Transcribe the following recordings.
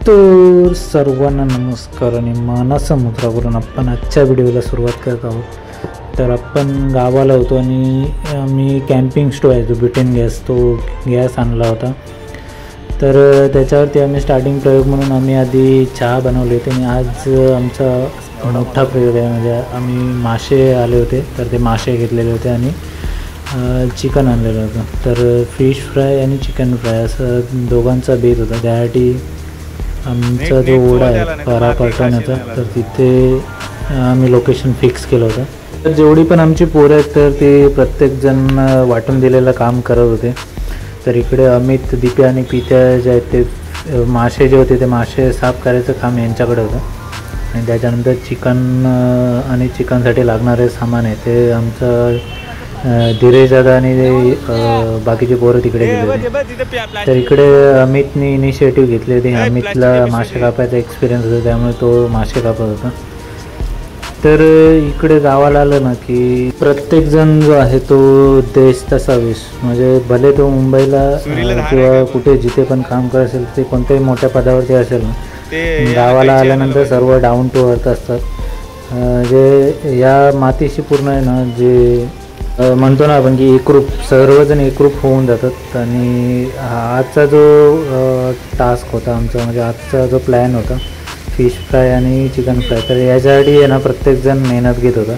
तर सर्वांना नमस्कार आणि मानसमुद्रावरून आपण आजच्या व्हिडिओला सुरुवात करत आहोत। तर आपण गावाला होतो आणि मी कॅम्पिंग स्टोव आहे जो ब्युटेन गॅस तो गॅस आणला होता। तर त्याच्यावरती आम्ही स्टार्टिंग प्रयोग म्हणून आम्ही आधी चहा बनवले होते आणि आज आमचा मोठा प्रयोग आहे, म्हणजे आम्ही मासे आले होते तर ते मासे घेतलेले होते आणि चिकन आणलेलं होतं। तर फिश फ्राय आणि चिकन फ्राय असं दोघांचा बेत होता। त्यासाठी आमचा जो ओढा आहे पारा पाटण्याचा तर तिथे आम्ही लोकेशन फिक्स केलं होतं। तर जेवढी पण आमची पोरं आहेत तर ते प्रत्येकजण वाटून दिलेलं काम करत होते। तर इकडे अमित, दिप्या आणि पित्या जे आहेत ते मासे जे होते ते मासे साफ करायचं काम यांच्याकडे होतं आणि त्याच्यानंतर चिकन आणि चिकनसाठी लागणारे सामान आहे ते आमचं धीरेश दादा आणि बाकीचे पोरं तिकडे गेले होते। तर इकडे अमितने इनिशिएटिव्ह घेतली होती। अमितला मासे कापायचा एक्सपिरियन्स होता त्यामुळे तो मासे कापत होता। तर इकडे गावाला आलं ना की प्रत्येकजण जो आहे तो देश तसा विश, म्हणजे भले तो मुंबईला किंवा कुठे जिथे पण काम करत असेल ते कोणत्याही मोठ्या पदावरती असेल ना, गावाला आल्यानंतर सर्व डाऊन टू अर्थ असतात। जे या मातीशी पूर्ण आहे ना, जे म्हणतो ना आपण की एकरूप, सर्वजण एकरूप होऊन जातात। आणि आजचा जो टास्क होता आमचा, म्हणजे आजचा जो प्लॅन होता फिश फ्राय आणि चिकन फ्राय, तर याच्यासाठी आहे ना प्रत्येकजण मेहनत घेत होता।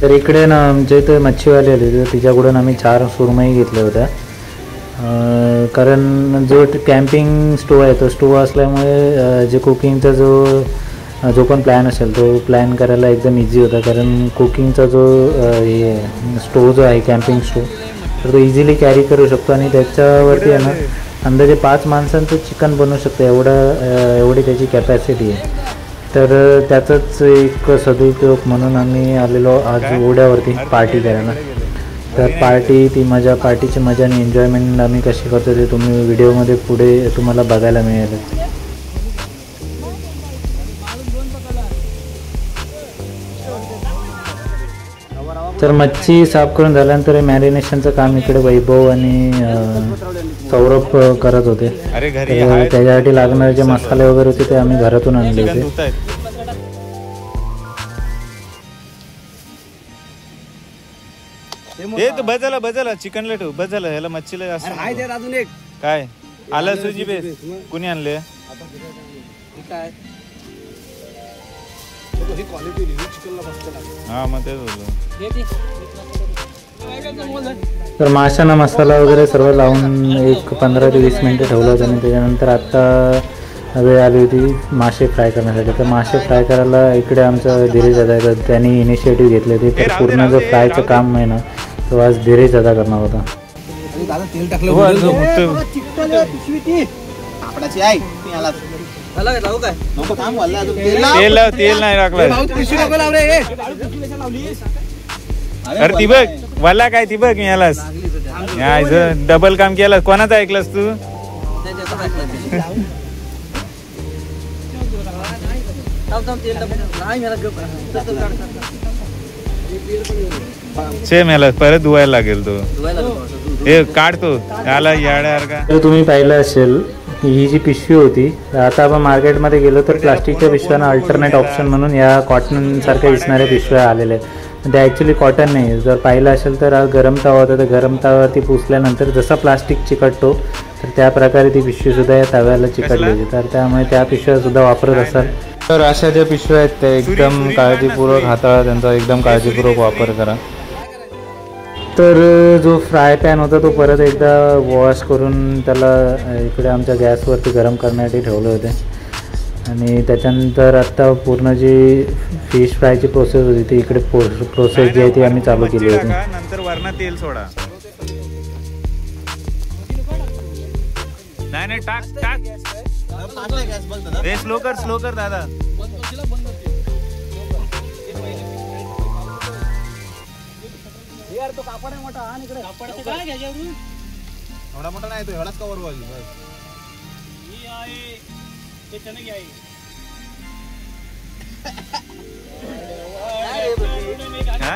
तर इकडे ना आमच्या इथे मच्छीवाली आली होती, तिच्याकडून आम्ही 4 सुरमई घेतल्या होत्या। कारण जो कॅम्पिंग स्टोव आहे तो स्टोव असल्यामुळे जे कुकिंगचा जो पण प्लॅन असेल तो प्लॅन करायला एकदम इझी होता। कारण कुकिंगचा जो स्टोव जो आहे कॅम्पिंग स्टोव तर तो इझिली कॅरी करू शकतो आणि त्याच्यावरती आहे ना अंदाजे 5 माणसांचं चिकन बनवू शकतो, एवढी त्याची कॅपॅसिटी आहे। तर त्याचाच एक सदुपयोग म्हणून आम्ही आलेलो आज ओढ्यावरती पार्टी करायला। तर पार्टीची मजा आणि एन्जॉयमेंट आम्ही कशी करतो ते तुम्ही व्हिडिओमध्ये पुढे तुम्हाला बघायला मिळेल। तर मच्छी साफ करून झाल्यानंतर मॅरिनेशनचं काम इकडे वैभव आणि सौरभ करत होते। त्याच्यासाठी लागणारे जे मसाले वगैरे होते ते आम्ही घरातून आणले होते। हे तो बजाला चिकन लेट बजाला ह्याला मच्छीला जास्त अजून एक काय आलं सुजी बेस कोणी आणले हा मग तेच बोललो। तर माशांना मसाला वगैरे सर्व लावून एक 15 ते 20 मिनिटं ठेवलं होतं आणि त्याच्यानंतर आता वेळ आली होती मासे फ्राय करण्यासाठी। तर मासे फ्राय करायला इकडे आमचं धीरेश दादा आहे, त्यांनी इनिशिएटिव्ह घेतले होते। तर पूर्ण जो फ्रायचं काम आहे ना तो आज धीरेश दादा करणार होता। तेल नाही टाकलं अरे ती बघ वाला काय ती बघ यालाच डबल काम केलं। कोणाचं ऐकलंस तू? सेम याला परत धुवायला लागेल, तो हे काढतो याला याड्यासारखा। तर तुम्ही पाहिलं असेल ही जी पिशवी होती, आता आपण मार्केटमध्ये गेलो तर प्लास्टिकच्या पिशव्यांना अल्टरनेट ऑप्शन म्हणून या कॉटन सारख्या दिसणाऱ्या पिशव्या आलेल्या आहेत। ते ॲक्च्युली कॉटन नाही, जर पाहिलं असेल तर गरम तवा होता, तर गरम तव्यावरती पुसल्यानंतर जसा प्लास्टिक चिकटतो तर त्या प्रकारे ती पिशवीसुद्धा या तव्याला चिकटली होती। तर त्यामुळे त्या पिशव्यासुद्धा वापरत असाल तर अशा ज्या पिशव्या आहेत त्या एकदम काळजीपूर्वक हाताळा, त्यांचा एकदम काळजीपूर्वक वापर करा। तर जो फ्राय पॅन होता तो परत एकदा वॉश करून त्याला इकडे आमच्या गॅसवरती गरम करण्यासाठी ठेवले होते आणि त्याच्यानंतर आत्ता पूर्ण जी फिश फ्रायची प्रोसेस होती ती इकडे प्रोसेस जी आहे ती आम्ही चालू केली होती। नंतर वरना तेल सोडा, नाही टाक स्लो कर दादा। तो कापड आहे मोठा आणि इकडे काय घ्यायचं एवढा मोठा नाही, तो एवढाच कवर बघ बस। ही आहे हा?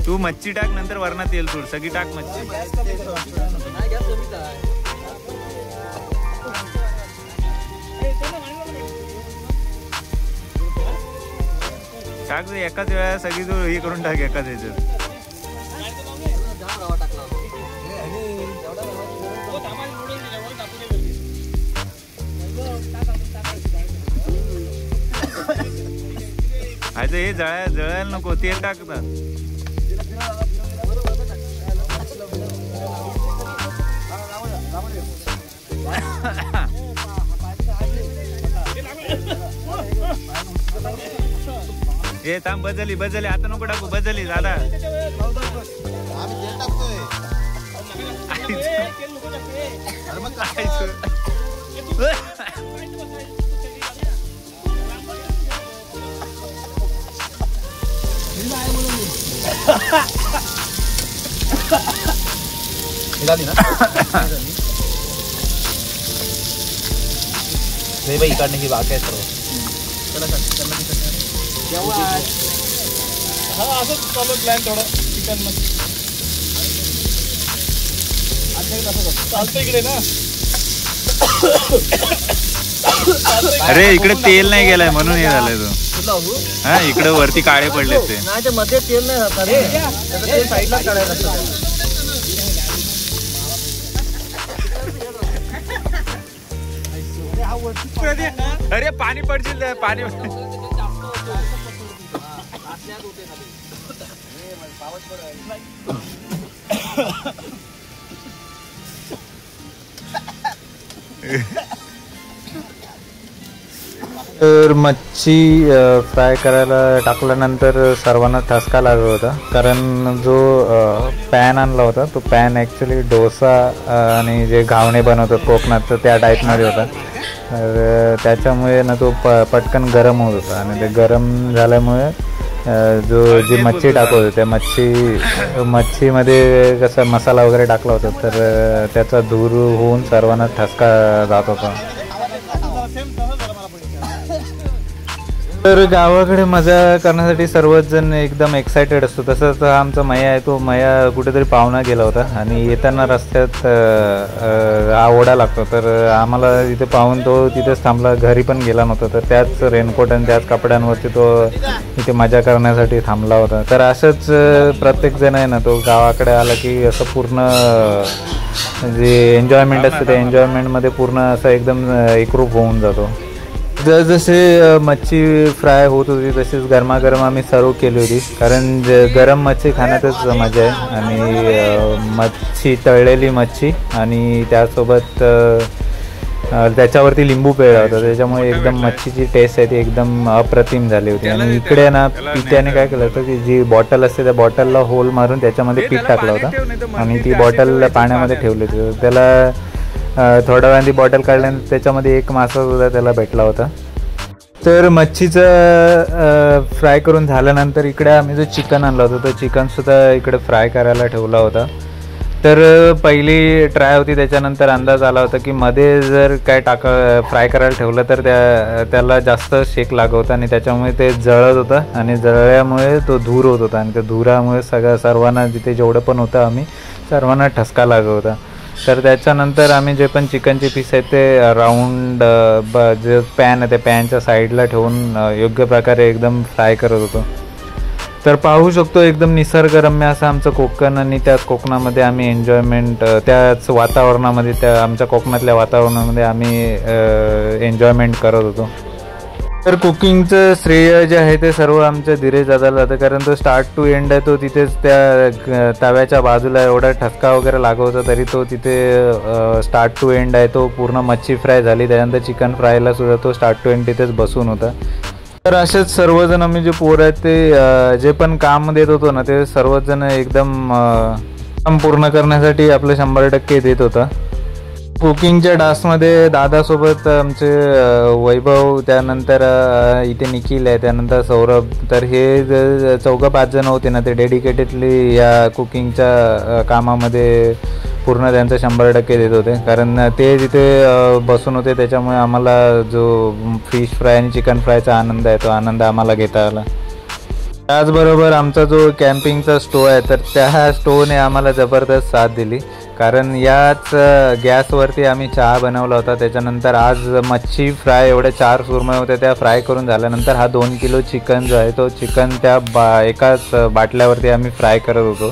तू मच्छी टाक, नंतर वरना तेल सोड, सगळी टाक मच्छी. टाक एकाच वेळा सगळी तू हे करून टाक एकाच ह्याच्यात. आता हे जळायला नको, तेल टाकतात. हे थांब, बजली आता नको टाकू, बजली दादा. भाई काढणे की बाकी आहे सर्व. असंच चालू प्लॅन थोडं चिकन मध्ये चालतं इकडे ना. अरे इकडे तेल नाही गेलाय म्हणून हे झालंय तो. हा इकडे वरती काळे पडले ते. नाही मध्ये तेल नाही जात रे, साईडला काढायला लागतं. अरे पाणी पडशील, पाणी. तर मच्छी फ्राय करायला टाकल्यानंतर सर्वांना ठसका लागत होता, कारण जो पॅन आणला होता तो पॅन ॲक्च्युली डोसा आणि जे घावणे बनवतात कोकणात तर त्या टाईपमध्ये होता. तर त्याच्यामुळे ना तो पटकन गरम होत होता आणि ते गरम झाल्यामुळे जी मच्छी टाकत होते त्या मच्छीमध्ये कसा मसाला वगैरे टाकला होता तर त्याचा धूर होऊन सर्वांना ठसका जात होता. तर गावाकडे मजा करण्यासाठी सर्वच जण एकदम एक्सायटेड असतो. तसंच आमचा मैया आहे, तो मैया कुठेतरी पाहुणा गेला होता आणि येताना रस्त्यात हा ओढा लागतो, तर आम्हाला तिथे पाहून तो तिथेच थांबला, घरी पण गेला नव्हता. तर त्याच रेनकोट आणि त्याच कपड्यांवरती तो इथे मजा करण्यासाठी थांबला होता. तर असंच प्रत्येक जण आहे ना तो गावाकडे आला की असं पूर्ण जे एन्जॉयमेंट असतं त्या एन्जॉयमेंटमध्ये पूर्ण असं एकदम एकरूप होऊन जातो. जसे मच्छी फ्राय होत होती तसेच गरमागरम आम्ही सर्व केली होती, कारण गरम मच्छी खाण्यातच मजा आहे. आणि मच्छी, तळलेली मच्छी आणि त्यासोबत त्याच्यावरती लिंबू पिळला होता, त्याच्यामुळे एकदम मच्छीची टेस्ट आहे ती एकदम अप्रतिम झाली होती. आणि इकडे ना पित्याने काय केलं होतं की जी बॉटल असते त्या बॉटलला होल मारून त्याच्यामध्ये पीठ टाकला होता आणि ती बॉटल पाण्यामध्ये ठेवली होती. त्याला थोड्या वेळाने ती बॉटल काढल्यानंतर त्याच्यामध्ये एक मासा सुद्धा त्याला भेटला होता. तर मच्छीचं फ्राय करून झाल्यानंतर इकडे आम्ही जो चिकन आणला होता तो चिकनसुद्धा इकडे फ्राय करायला ठेवला होता. तर पहिली ट्राय होती, त्याच्यानंतर अंदाज आला होता की मध्ये जर काय फ्राय करायला ठेवलं तर त्याला जास्त शेक लागत होता आणि त्याच्यामुळे ते जळत होतं आणि जळल्यामुळे तो धूर होत होता आणि त्या धुरामुळे सर्वांना जिथे जेवढं पण होतं आम्ही सर्वांना ठसका लागत होता. तर त्याच्यानंतर आम्ही जे पण चिकनचे पीस आहेत ते राऊंड जे पॅन आहे त्या पॅनच्या साईडला ठेवून योग्य प्रकारे एकदम फ्राय करत होतो. तर पाहू शकतो एकदम निसर्गरम्य असं आमचं कोकण आणि त्याच कोकणामध्ये आम्ही एन्जॉयमेंट, त्याच वातावरणामध्ये, त्या आमच्या कोकणातल्या वातावरणामध्ये आम्ही एन्जॉयमेंट करत होतो. तर कुकिंगचं श्रेय जे आहे ते सर्व आमच्या धीरेज दादाला जातं, कारण तो स्टार्ट टू एंड आहे तो तिथेच त्या तव्याच्या बाजूला एवढा ठसका वगैरे लागत होता तरी तो तिथे स्टार्ट टू एंड आहे तो पूर्ण मच्छी फ्राय झाली, त्यानंतर चिकन फ्रायला सुद्धा तो स्टार्ट टू एंड तिथेच बसून होता. तर असेच सर्वजण आम्ही जे पोरं आहेत ते जे पण काम देत होतो ना ते सर्वजण एकदम काम पूर्ण करण्यासाठी आपलं 100% देत होता. कुकिंगच्या टास्कमध्ये दादासोबत आमचे वैभव, त्यानंतर इथे निखिल आहे, त्यानंतर सौरभ, तर हे 4-5 जण होते ना ते डेडिकेटेडली या कुकिंगच्या कामामध्ये पूर्ण त्यांचं 100% देत होते, कारण ते तिथे बसून होते. त्याच्यामुळे आम्हाला जो फिश फ्राय आणि चिकन फ्रायचा आनंद आहे तो आनंद आम्हाला घेता आला. त्याचबरोबर आमचा जो कॅम्पिंगचा स्टोव आहे तर त्या स्टोवने आम्हाला जबरदस्त साथ दिली, कारण याच गॅसवरती आम्ही चहा बनवला होता. त्याच्यानंतर आज मच्छी फ्राय एवढ्या 4 सुरमई होत्या त्या फ्राय करून झाल्यानंतर हा 2 किलो चिकन जो आहे तो चिकन त्या एकाच बाटल्यावरती आम्ही फ्राय करत होतो.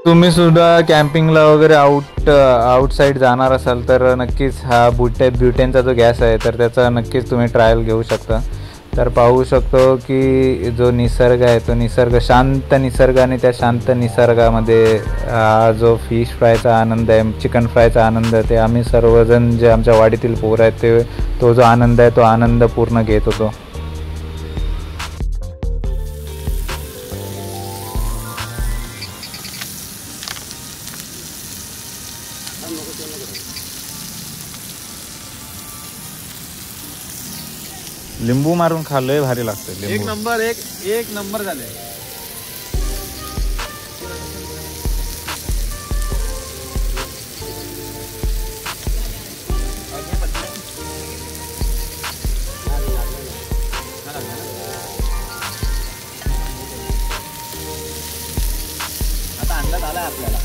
तुम्ही सुद्धा कॅम्पिंगला वगैरे आउटसाईड जाणार असाल तर नक्कीच हा ब्युटेनचा जो गॅस आहे तर त्याचा नक्कीच तुम्ही ट्रायल घेऊ शकता. तर पाहू शकतो की जो निसर्ग आहे तो शांत निसर्ग, आणि त्या शांत निसर्गामध्ये हा जो फिश फ्रायचा आनंद आहे, चिकन फ्रायचा आनंद ते आम्ही सर्वजण जे आमच्या वाडीतील पोरं आहेत ते तो जो आनंद आहे तो आनंद पूर्ण घेत होतो. लिंबू मारून खाल्लंय, भारी लागतं. एक नंबर झाले. आता अंदाज आलाय आपल्याला.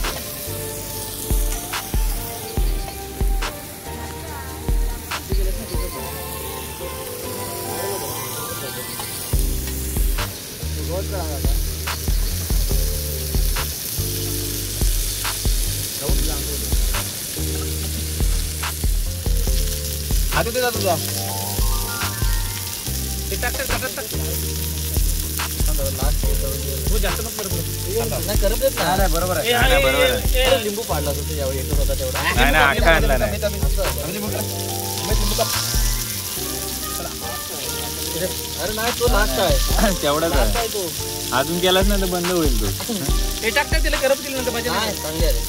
आता ते जातो तुझा बरोबर आहे. लिंबू पाडला होता तेवढा अरे नाही तो नाश्ता आहे तेवढाच आहे, अजून केलाच नाही तर बंद होईल तो. हे टाकतात त्याला करप केली नंतर माझ्या चांगले आहे.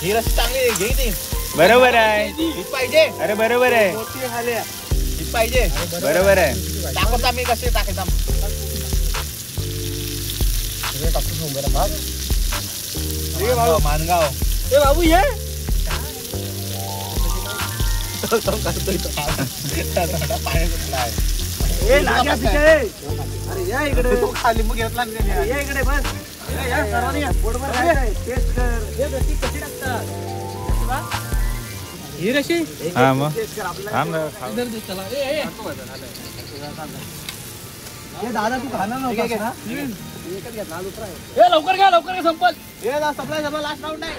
ही रस्सी चांगली घे ती. बरोबर आहे, पाहिजे. अरे बरोबर आहे, पाहिजे. बरोबर आहे. टाकत आम्ही कसे टाकायचं मानगाव. ए बाबू ये इकडे लिंबू घेतला इकडे बस. ही रशी हा मग दादा तू खाणार नव्हता ना. लवकर घ्या संपल. लास्ट राऊंड आहे.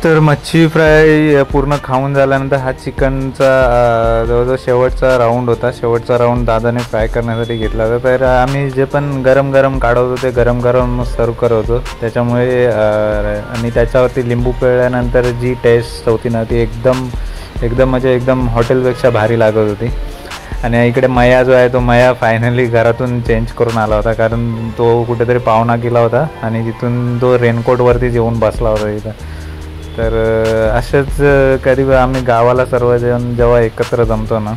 तर मच्छी फ्राय पूर्ण खाऊन झाल्यानंतर हा चिकनचा जवळजवळ शेवटचा राऊंड होता. शेवटचा राऊंड दादाने फ्राय करण्यासाठी घेतला होता. तर आम्ही जे पण गरम काढत होतो ते गरम सर्व करत होतो. त्याच्यामुळे आणि त्याच्यावरती लिंबू पिळल्यानंतर जी टेस्ट होती ना ती एकदम म्हणजे एकदम हॉटेलपेक्षा भारी लागत होती. आणि इकडे मया जो आहे तो मया फायनली घरातून चेंज करून आला होता, कारण तो कुठेतरी पाहुणा गेला होता आणि तिथून तो रेनकोटवरतीच येऊन बसला होता इथं. तर असेच कधी आम्ही गावाला सर्वजण जेव्हा एकत्र जमतो ना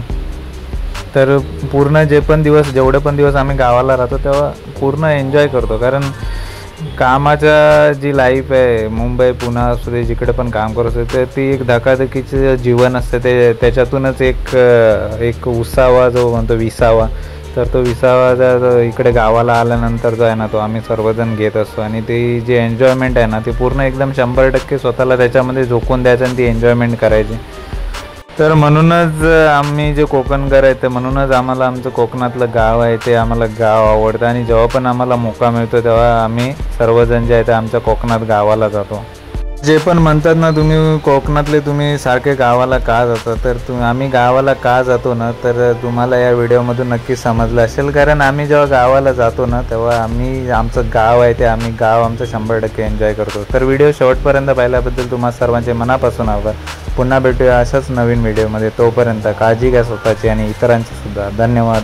तर पूर्ण जेवढे पण दिवस आम्ही गावाला राहतो तेव्हा पूर्ण एन्जॉय करतो. कारण कामाच्या जी लाईफ आहे मुंबई पुणे असू दे जिकडे पण काम करत असते तर ती एक धकाधकीचं जीवन असते. त्याच्यातूनच एक उसावा जो म्हणतो विसावा, तर तो विसावा इकडे गावाला आल्यानंतर जो आहे ना तो आम्ही सर्वजण घेत असतो. आणि ती जी एन्जॉयमेंट आहे ना ती पूर्ण एकदम 100% स्वतःला त्याच्यामध्ये झोकून द्यायचं आणि ती एन्जॉयमेंट करायची. तर म्हणूनच आम्ही जे कोकणकर आहे ते म्हणूनच आम्हाला आमचं कोकणातलं गाव आहे ते आम्हाला गाव आवडतं. आणि जेव्हा पण आम्हाला मौका मिळतो तेव्हा आम्ही सर्वजण जे आहे ते आमच्या कोकणात गावाला जातो. जे पण म्हणतात ना तुम्ही कोकणातले तुम्ही सारखे गावाला का जाता, तर आम्ही गावाला का जातो ना तर तुम्हाला या व्हिडिओमधून नक्की समजलं असेल. कारण आम्ही जेव्हा गावाला जातो ना तेव्हा आमचं गाव आहे ते आमचं 100% एन्जॉय करतो. तर व्हिडिओ शेवटपर्यंत पाहिल्याबद्दल तुम्हा सर्वांचे मनापासून आभार. पुन्हा भेटूया अशाच नवीन व्हिडिओमध्ये. तोपर्यंत काळजी घ्या स्वतःची आणि इतरांची सुद्धा. धन्यवाद.